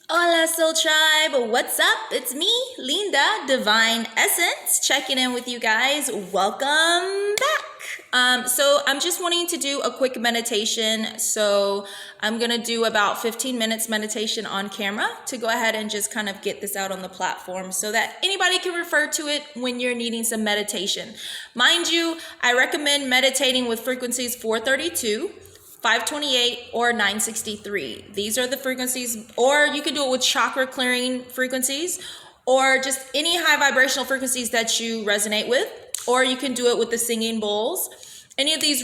Hola Soul Tribe, what's up? It's me, Linda, Divine Essence, checking in with you guys. Welcome back. So I'm just wanting to do a quick meditation. So I'm gonna do about 15 minutes meditation on camera to go ahead and just kind of get this out on the platform so that anybody can refer to it when you're needing some meditation. Mind you, I recommend meditating with frequencies 432, 528 or 963. These are the frequencies, or you can do it with chakra clearing frequencies or just any high vibrational frequencies that you resonate with, or you can do it with the singing bowls. Any of these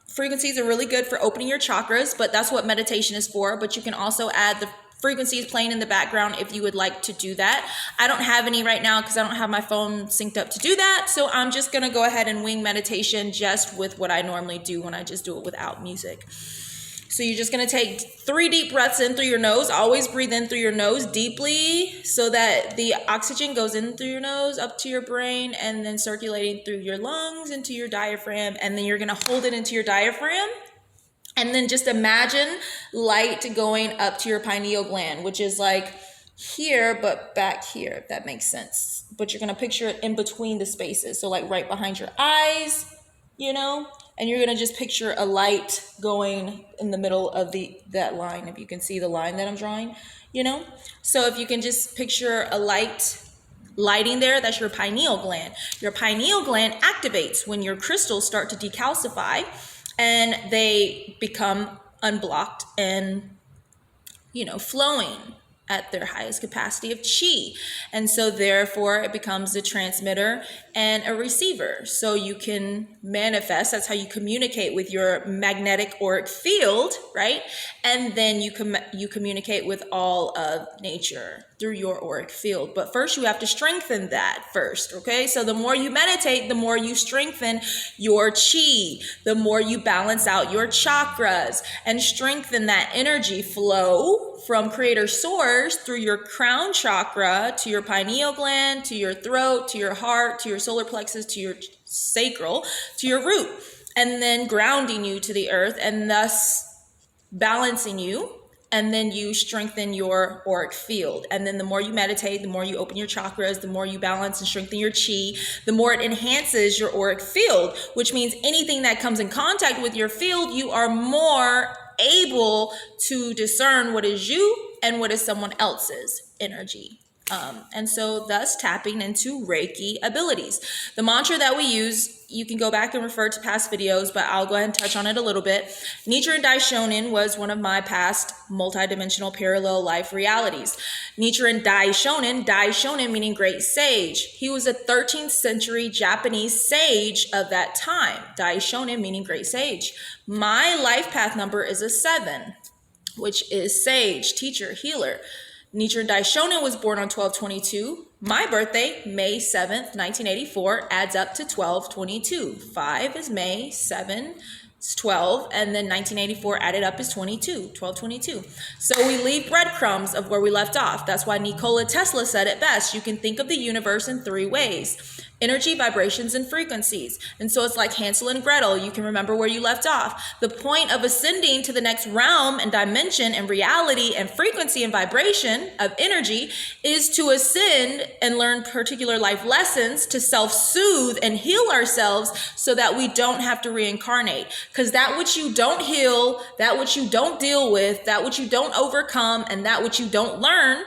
frequencies are really good for opening your chakras, but that's what meditation is for. But you can also add the frequencies playing in the background if you would like to do that. I don't have any right now because I don't have my phone synced up to do that. So I'm just going to go ahead and wing meditation just with what I normally do when I just do it without music. So you're just going to take 3 deep breaths in through your nose. Always breathe in through your nose deeply so that the oxygen goes in through your nose up to your brain and then circulating through your lungs into your diaphragm. And then you're going to hold it into your diaphragm. And then just imagine light going up to your pineal gland, which is like here, but back here, if that makes sense. But you're going to picture it in between the spaces. So like right behind your eyes, and you're going to just picture a light going in the middle of that line. If you can see the line that I'm drawing, So if you can just picture a lighting there, that's your pineal gland. Your pineal gland activates when your crystals start to decalcify and they become unblocked and, flowing at their highest capacity of chi. And so therefore it becomes a transmitter and a receiver. So you can manifest, that's how you communicate with your magnetic auric field, right? And then you communicate with all of nature through your auric field. But first you have to strengthen that first, okay? So the more you meditate, the more you strengthen your chi, the more you balance out your chakras and strengthen that energy flow from creator source through your crown chakra to your pineal gland, to your throat, to your heart, to your solar plexus, to your sacral, to your root, and then grounding you to the earth and thus balancing you. And then you strengthen your auric field. And then the more you meditate, the more you open your chakras, the more you balance and strengthen your chi, the more it enhances your auric field, which means anything that comes in contact with your field, you are more able to discern what is you and what is someone else's energy. And so thus tapping into Reiki abilities. The mantra that we use, you can go back and refer to past videos, but I'll go ahead and touch on it a little bit. Nichiren Daishonin was one of my past multidimensional parallel life realities. Nichiren Daishonin meaning great sage. He was a 13th century Japanese sage of that time. Daishonin meaning great sage. My life path number is a 7, which is sage, teacher, healer. Nichiren Daishonin was born on 12/22. My birthday, May 7th, 1984, adds up to 12/22. 5 is May, 7 is 12, and then 1984 added up is 22, 12/22. So we leave breadcrumbs of where we left off. That's why Nikola Tesla said it best. You can think of the universe in 3 ways: energy, vibrations, and frequencies. And so it's like Hansel and Gretel. You can remember where you left off. The point of ascending to the next realm and dimension and reality and frequency and vibration of energy is to ascend and learn particular life lessons to self-soothe and heal ourselves so that we don't have to reincarnate. Because that which you don't heal, that which you don't deal with, that which you don't overcome, and that which you don't learn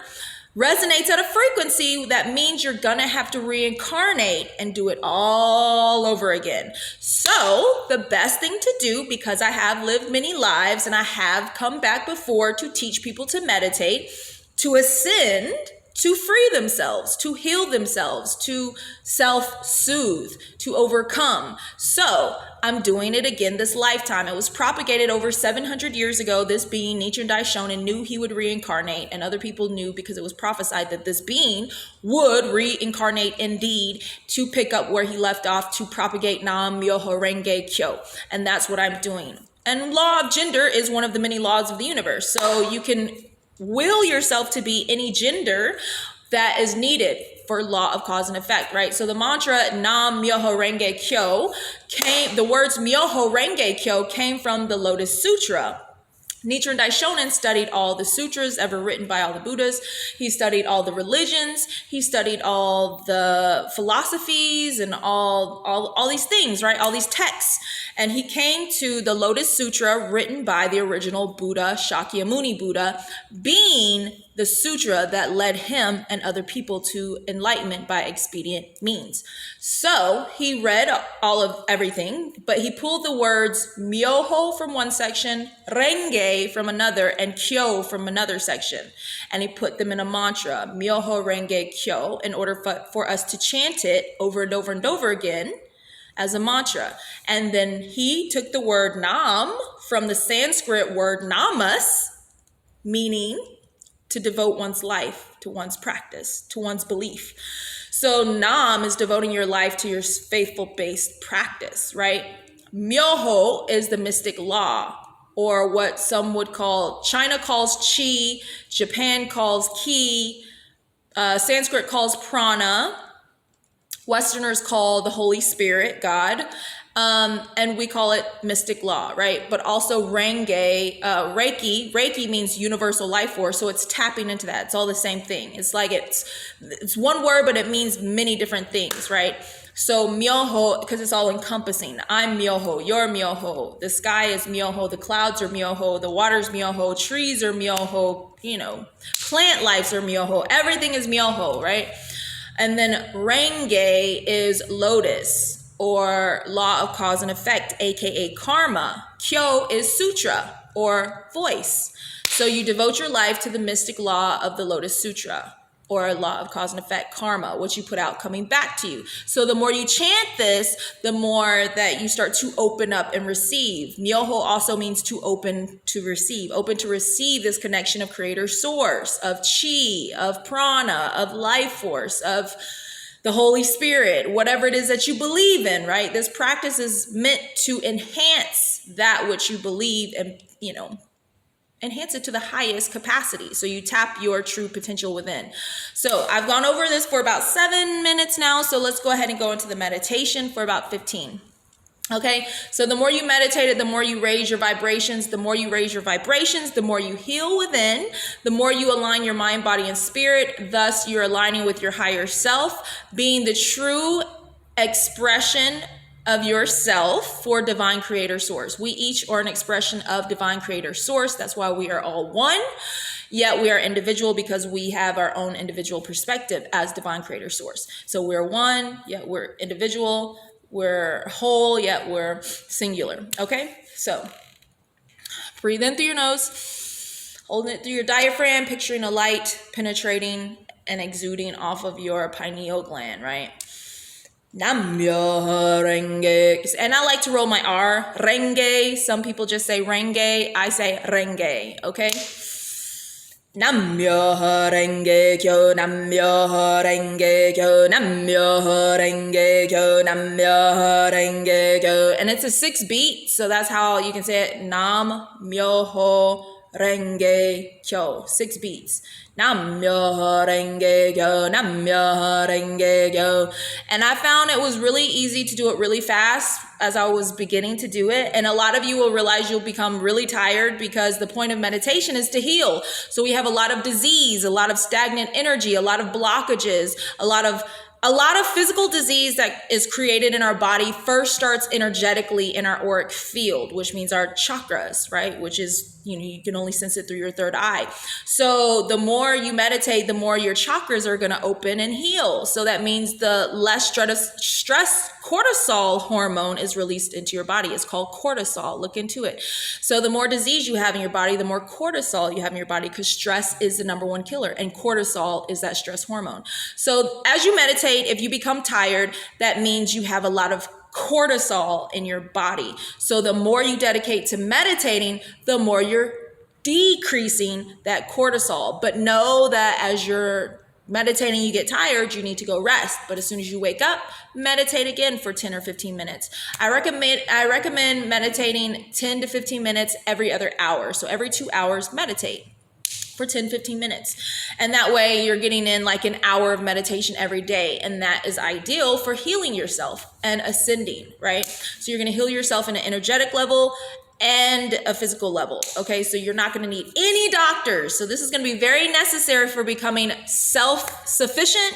resonates at a frequency that means you're gonna have to reincarnate and do it all over again. So the best thing to do, because I have lived many lives and I have come back before to teach people to meditate, to ascend, to free themselves, to heal themselves, to self-soothe, to overcome. So I'm doing it again this lifetime. It was propagated over 700 years ago. This being, Nichiren Daishonin, knew he would reincarnate, and other people knew because it was prophesied that this being would reincarnate indeed to pick up where he left off, to propagate Nam Myoho Renge Kyo. And that's what I'm doing. And law of gender is one of the many laws of the universe. So you can will yourself to be any gender that is needed for law of cause and effect, right? So the mantra Nam Myoho Renge Kyo the words Myoho Renge Kyo came from the Lotus Sutra. Nichiren Daishonin studied all the sutras ever written by all the Buddhas. He studied all the religions. He studied all the philosophies and all these things, right? All these texts. And he came to the Lotus Sutra written by the original Buddha, Shakyamuni Buddha, being the sutra that led him and other people to enlightenment by expedient means. So he read all of everything, but he pulled the words myoho from one section, renge from another, and kyo from another section. And he put them in a mantra, myoho renge kyo, in order for us to chant it over and over and over again as a mantra. And then he took the word nam from the Sanskrit word namas, meaning to devote one's life to one's practice, to one's belief. So nam is devoting your life to your faithful-based practice, right? Myoho is the mystic law, or what some would call, China calls chi, Japan calls ki, Sanskrit calls prana, Westerners call the Holy Spirit, God, and we call it mystic law, right? But also Reiki means universal life force, so it's tapping into that. It's all the same thing. It's like it's one word, but it means many different things, right? So myoho, because it's all encompassing. I'm myoho, you're myoho, the sky is myoho, the clouds are myoho, the water's myoho, trees are myoho, plant lives are myoho, everything is myoho, right? And then renge is lotus, or law of cause and effect, aka karma. Kyo is sutra, or voice. So you devote your life to the mystic law of the Lotus Sutra, or law of cause and effect, karma, what you put out coming back to you. So the more you chant this, the more that you start to open up and receive. Myoho also means to open to receive this connection of creator source, of chi, of prana, of life force, of the Holy Spirit, whatever it is that you believe in, right? This practice is meant to enhance that which you believe and, enhance it to the highest capacity. So you tap your true potential within. So I've gone over this for about 7 minutes now. So let's go ahead and go into the meditation for about 15. Okay, so the more you meditate it, the more you raise your vibrations. The more you raise your vibrations, the more you heal within, the more you align your mind, body, and spirit. Thus, you're aligning with your higher self, being the true expression of yourself for divine creator source. We each are an expression of divine creator source. That's why we are all one, yet we are individual because we have our own individual perspective as divine creator source. So we're one, yet we're individual. We're whole, yet we're singular. Okay, so breathe in through your nose, holding it through your diaphragm, picturing a light penetrating and exuding off of your pineal gland, right? Namyo renge. And I like to roll my R. Renge. Some people just say renge. I say renge. Okay? Namyo renge kyo, namyo renge kyo, namyo renge kyo, namyo renge kyo. And it's a 6 beat, so that's how you can say it. Nam myoho renge kyo. 6 beats. Namyo renge kyo, namyo renge kyo. And I found it was really easy to do it really fast as I was beginning to do it. And a lot of you will realize you'll become really tired because the point of meditation is to heal. So we have a lot of disease, a lot of stagnant energy, a lot of blockages, a lot of physical disease that is created in our body first starts energetically in our auric field, which means our chakras, right? Which is, you can only sense it through your third eye. So the more you meditate, the more your chakras are going to open and heal. So that means the less stress cortisol hormone is released into your body. It's called cortisol. Look into it. So the more disease you have in your body, the more cortisol you have in your body, because stress is the number one killer and cortisol is that stress hormone. So as you meditate, if you become tired, that means you have a lot of cortisol in your body. So the more you dedicate to meditating, the more you're decreasing that cortisol. But know that as you're meditating, you get tired, you need to go rest. But as soon as you wake up, meditate again for 10 or 15 minutes. I recommend meditating 10 to 15 minutes every other hour. So every 2 hours, meditate for 10, 15 minutes. And that way you're getting in like an hour of meditation every day. And that is ideal for healing yourself and ascending, right? So you're going to heal yourself in an energetic level and a physical level. Okay, so you're not going to need any doctors. So this is going to be very necessary for becoming self-sufficient,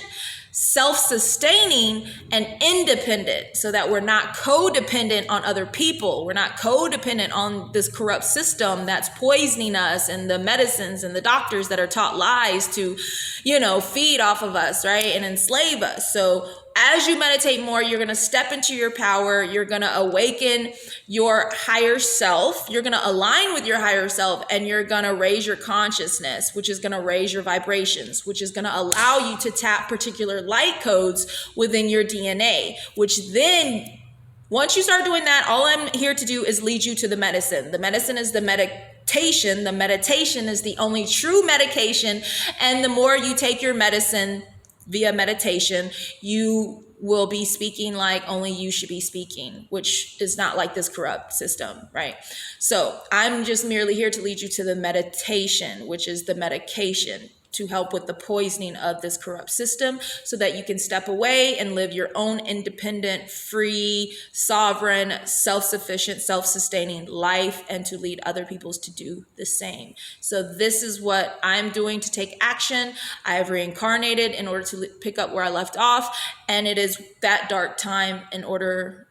self-sustaining, and independent, so that we're not codependent on other people. We're not codependent on this corrupt system that's poisoning us, and the medicines and the doctors that are taught lies to, feed off of us, right, and enslave us. So as you meditate more, you're going to step into your power. You're going to awaken your higher self. You're going to align with your higher self, and you're going to raise your consciousness, which is going to raise your vibrations, which is going to allow you to tap particular light codes within your DNA, which then, once you start doing that, all I'm here to do is lead you to the medicine. The medicine is the meditation. The meditation is the only true medication. And the more you take your medicine via meditation, you will be speaking like only you should be speaking, which is not like this corrupt system, right? So I'm just merely here to lead you to the meditation, which is the medication to help with the poisoning of this corrupt system, so that you can step away and live your own independent, free, sovereign, self-sufficient, self-sustaining life, and to lead other people to do the same. So this is what I'm doing to take action. I have reincarnated in order to pick up where I left off, and it is that dark time in order,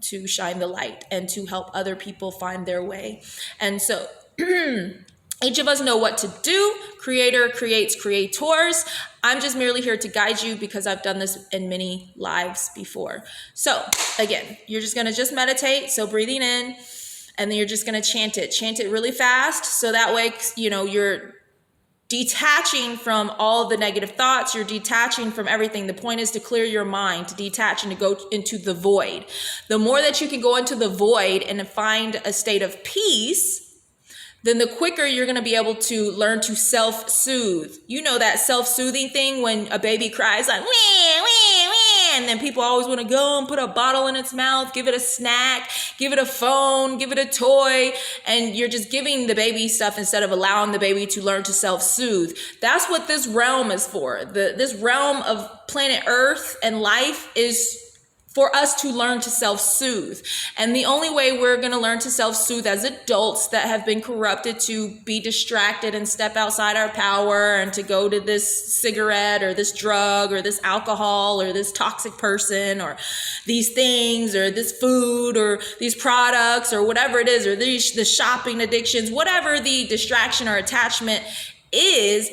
to shine the light and to help other people find their way. And so each of us know what to do. Creator creates creators. I'm just merely here to guide you because I've done this in many lives before. So again, you're just going to meditate. So breathing in, and then you're just going to chant it really fast. So that way, you're detaching from all the negative thoughts. You're detaching from everything. The point is to clear your mind, to detach and to go into the void. The more that you can go into the void and find a state of peace, then the quicker you're going to be able to learn to self-soothe. You know that self-soothing thing when a baby cries like, wah, wah, wah, and then people always want to go and put a bottle in its mouth, give it a snack, give it a phone, give it a toy, and you're just giving the baby stuff instead of allowing the baby to learn to self-soothe. That's what this realm is for. This realm of planet Earth and life is for us to learn to self-soothe. And the only way we're going to learn to self-soothe as adults that have been corrupted to be distracted and step outside our power and to go to this cigarette or this drug or this alcohol or this toxic person or these things or this food or these products or whatever it is, or the shopping addictions, whatever the distraction or attachment is,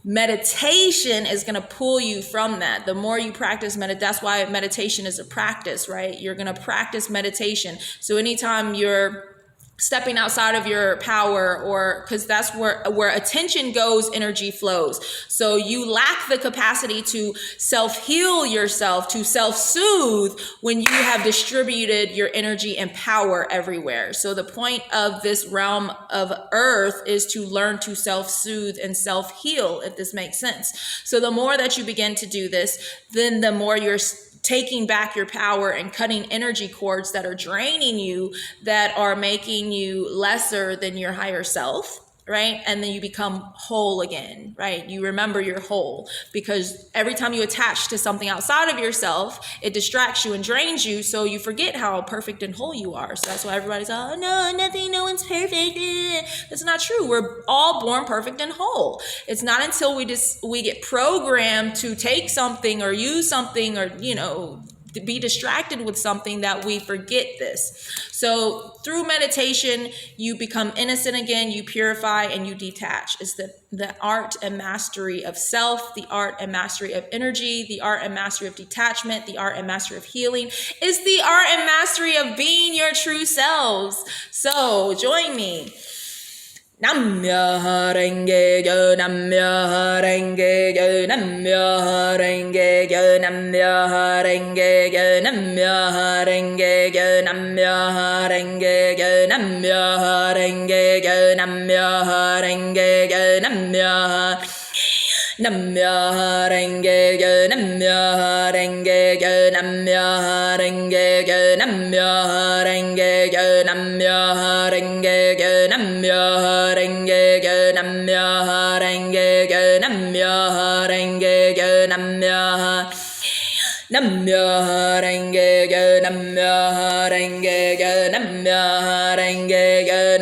meditation is going to pull you from that. The more you practice that's why meditation is a practice, right? You're going to practice meditation. So anytime you're stepping outside of your power, or because that's where attention goes, energy flows. So you lack the capacity to self-heal yourself, to self-soothe when you have distributed your energy and power everywhere. So the point of this realm of earth is to learn to self-soothe and self-heal, if this makes sense. So the more that you begin to do this, then the more you're taking back your power and cutting energy cords that are draining you, that are making you lesser than your higher self, right? And then you become whole again, right? You remember you're whole, because every time you attach to something outside of yourself, it distracts you and drains you, so you forget how perfect and whole you are. So that's why everybody's, oh, no one's perfect. That's not true. We're all born perfect and whole. It's not until we get programmed to take something or use something or, to be distracted with something that we forget this. So through meditation, you become innocent again, you purify and you detach. It's the art and mastery of self, the art and mastery of energy, the art and mastery of detachment, the art and mastery of healing. It's the art and mastery of being your true selves. So join me. Namyo Renge Kyo, Namyo Renge Kyo, Namyo Renge Kyo, Namyo Renge Kyo, Namyo Renge Kyo, Namyo Renge Kyo, Namyo Renge Kyo, Namyo Renge Kyo, Namyo Renge Kyo, Namyo Renge Kyo, Namyo Renge Kyo, Namyo Renge Kyo, Namyo Renge Kyo, Namyo Renge Kyo, Namyo Renge Kyo, Namyo Renge Kyo, Namyo Renge Kyo, Namyo Renge Kyo, Namyo Renge Kyo,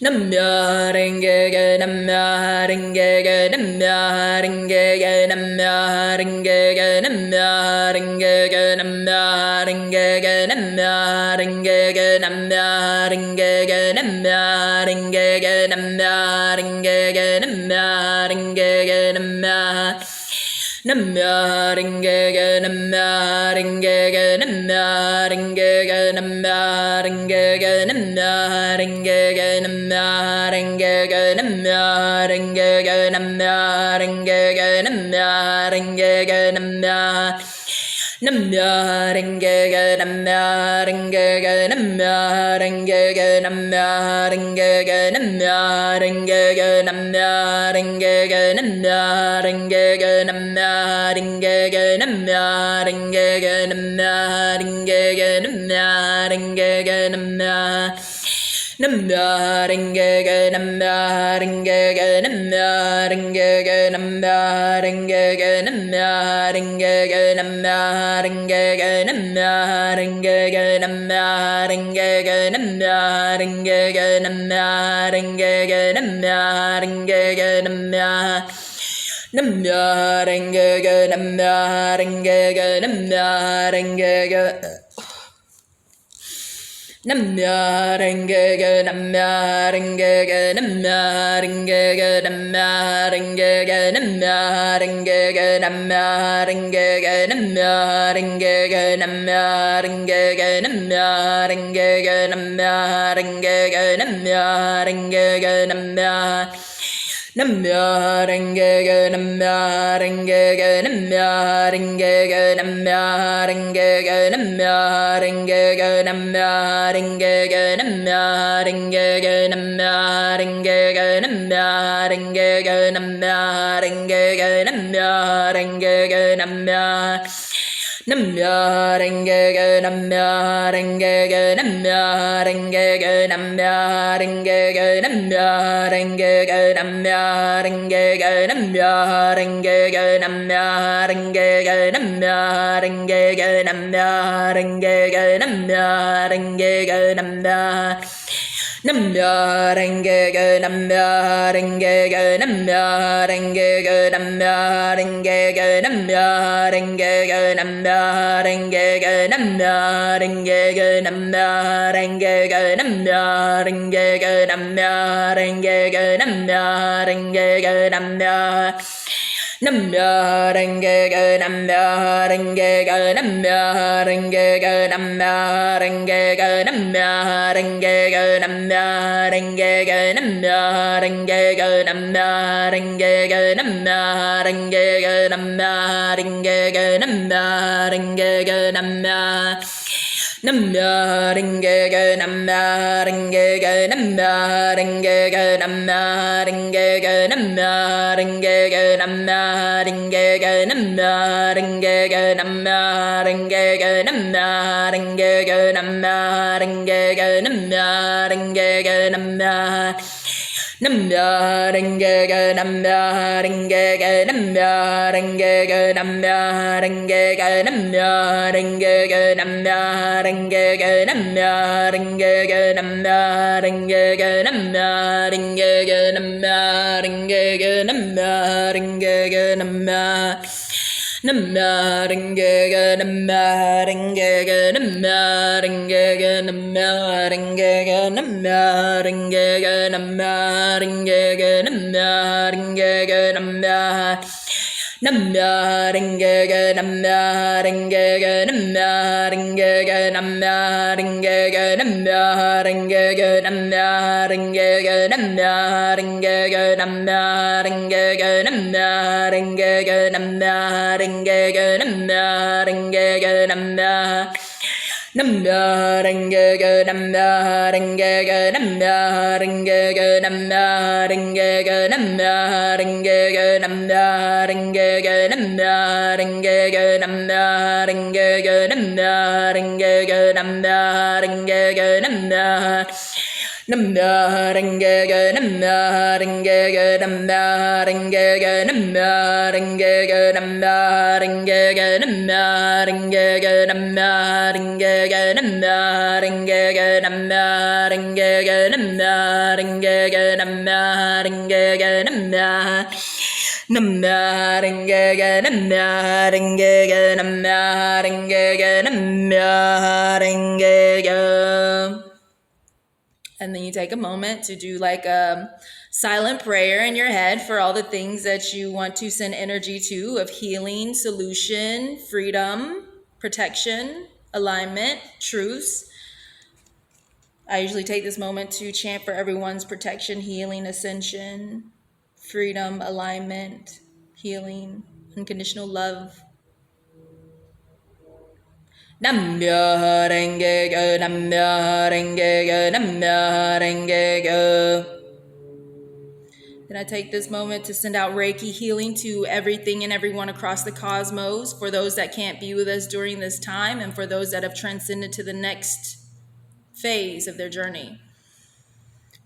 Namya-renge-ga, namya-renge-ga, namya-renge-ga, namya-renge-ga, namya-renge-ga, namya-renge-ga, namya-renge-ga, namya-renge-ga, namya-renge-ga, namya-renge-ga, namya-renge-ga, Namya-renge-ga, namya-renge-ga, namya-renge-ga, namya-renge-ga, namya-renge-ga, namya-renge-ga, namya-renge-ga, namya-renge-ga, namya-renge-ga, Namya-renge-ga, namya-renge-ga, namya-renge-ga, namya-renge-ga, namya-renge-ga, namya-renge-ga, namya-renge-ga, namya-renge-ga, namya-renge-ga, namya-renge-ga, namya-renge-ga, Namya-renge-ga, namya-renge-ga, namya-renge-ga, namya-renge-ga, namya-renge-ga, namya-renge-ga, namya-renge-ga, namya-renge-ga, namya-renge-ga, namya-renge-ga, namya-renge-ga, Namya-renge-ga, namya-renge-ga, namya-renge-ga, Namya-renge-ga, namya-renge-ga, namya-renge-ga, namya-renge-ga, namya-renge-ga, namya-renge-ga, namya-renge-ga, namya-renge-ga, namya-renge-ga, namya-renge-ga, namya-renge-ga, Namya-renge-ga, namya-renge-ga, namya-renge-ga, namya-renge-ga, namya-renge-ga, namya-renge-ga, namya-renge-ga, namya-renge-ga, namya-renge-ga, namya-renge-ga, namya-renge-ga, Namya-renge-ga, namya-renge-ga, namya-renge-ga, namya-renge-ga, namya-renge-ga, namya-renge-ga, namya-renge-ga, namya-renge-ga, namya-renge-ga, namya-renge-ga, namya-renge-ga, Namya-renge-ga, namya-renge-ga, namya-renge-ga, namya-renge-ga, namya-renge-ga, namya-renge-ga, namya-renge-ga, namya-renge-ga, namya-renge-ga, namya-renge-ga, namya-renge-ga, Namya-renge-ga, namya-renge-ga, namya-renge-ga, namya-renge-ga, namya-renge-ga, namya-renge-ga, namya-renge-ga, namya-renge-ga, namya-renge-ga, namya-renge-ga, namya-renge-ga, Namya-renge-ga, namya-renge-ga, namya-renge-ga, namya-renge-ga, namya-renge-ga, namya-renge-ga, namya-renge-ga, namya-renge-ga, namya-renge-ga, namya-renge-ga, namya-renge-ga, Namya-renge-ga, namya-renge-ga, namya-renge-ga, namya-renge-ga, namya-renge-ga, namya-renge-ga, namya-renge-ga, namya-renge-ga, namya-renge-ga, namya-renge-ga, namya-renge-ga, Namya-renge-ga, namya-renge-ga, namya-renge-ga, namya-renge-ga, namya-renge-ga, namya-renge-ga, namya-renge-ga, Namya-renge-ga, namya-renge-ga, namya-renge-ga, namya-renge-ga, namya-renge-ga, namya-renge-ga, namya-renge-ga, namya-renge-ga, namya-renge-ga, namya-renge-ga, namya-renge-ga, Namya-renge-ga, namya-renge-ga, namya-renge-ga, namya-renge-ga, namya-renge-ga, namya-renge-ga, namya-renge-ga, namya-renge-ga, namya-renge-ga, namya-renge-ga, And then you take a moment to do like a silent prayer in your head for all the things that you want to send energy to of healing, solution, freedom, protection, alignment, truce. I usually take this moment to chant for everyone's protection, healing, ascension, freedom, alignment, healing, unconditional love. Namyo Renge Kyo, Namyo Renge Kyo, Namyo Renge Kyo. Then I take this moment to send out Reiki healing to everything and everyone across the cosmos, for those that can't be with us during this time and for those that have transcended to the next phase of their journey.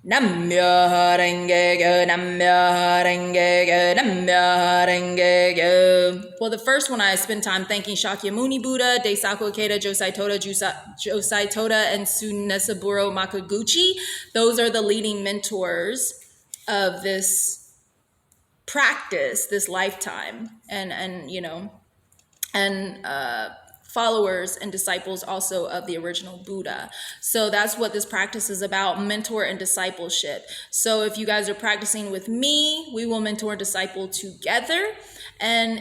Namyo Renge Kyo, Namyo Renge Kyo, Namyo Renge Kyo. Well, the first one I spend time thanking Shakyamuni Buddha, Daisaku Ikeda, Josai Toda, and Sunesaburo Makaguchi. Those are the leading mentors of this practice, this lifetime, and followers and disciples also of the original Buddha. So that's what this practice is about, mentor and discipleship. So if you guys are practicing with me, we will mentor and disciple together. And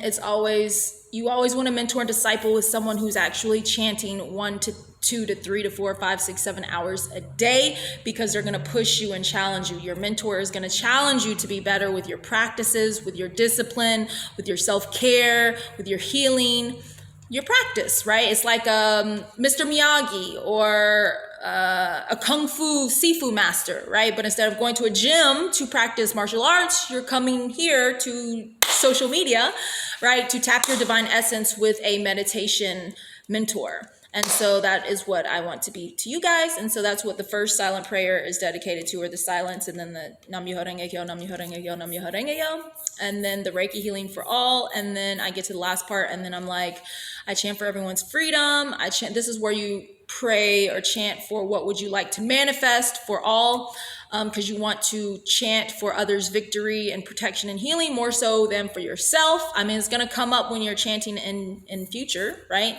you always want to mentor and disciple with someone who's actually chanting 1 to 2 to 3 to 4, 5, 6, 7 hours a day, because they're going to push you and challenge you. Your mentor is going to challenge you to be better with your practices, with your discipline, with your self-care, with your healing, your practice, right? It's like Mr. Miyagi or a Kung Fu Sifu master, right? But instead of going to a gym to practice martial arts, you're coming here to social media, right? To tap your divine essence with a meditation mentor. And so that is what I want to be to you guys. And so that's what the first silent prayer is dedicated to, or the silence, and then the Nam Myoho Renge Kyo, Nam Myoho Renge Kyo, Nam Myoho Renge Kyo, and then the Reiki healing for all. And then I get to the last part, and then I'm like, I chant for everyone's freedom. I chant, this is where you pray or chant for what would you like to manifest for all, because you want to chant for others' victory and protection and healing more so than for yourself. I mean, it's going to come up when you're chanting in future, right?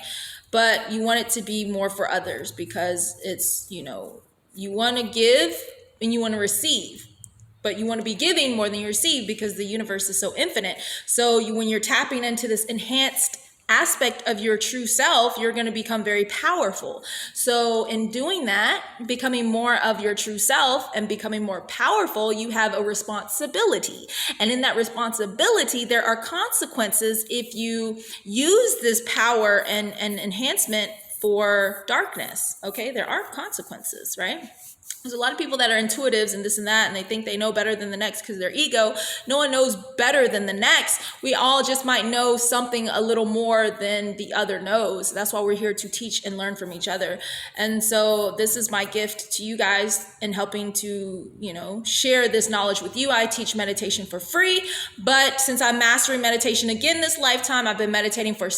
But you want it to be more for others, because it's, you want to give and you want to receive, but you want to be giving more than you receive, because the universe is so infinite. So when you're tapping into this enhanced aspect of your true self, you're going to become very powerful. So in doing that, becoming more of your true self and becoming more powerful, you have a responsibility. And in that responsibility, there are consequences if you use this power and enhancement for darkness. Okay, there are consequences, right? There's a lot of people that are intuitives and this and that, and they think they know better than the next because of their ego. No one knows better than the next. We all just might know something a little more than the other knows. That's why we're here to teach and learn from each other. And so this is my gift to you guys in helping to, share this knowledge with you. I teach meditation for free, but since I'm mastering meditation again this lifetime, I've been meditating for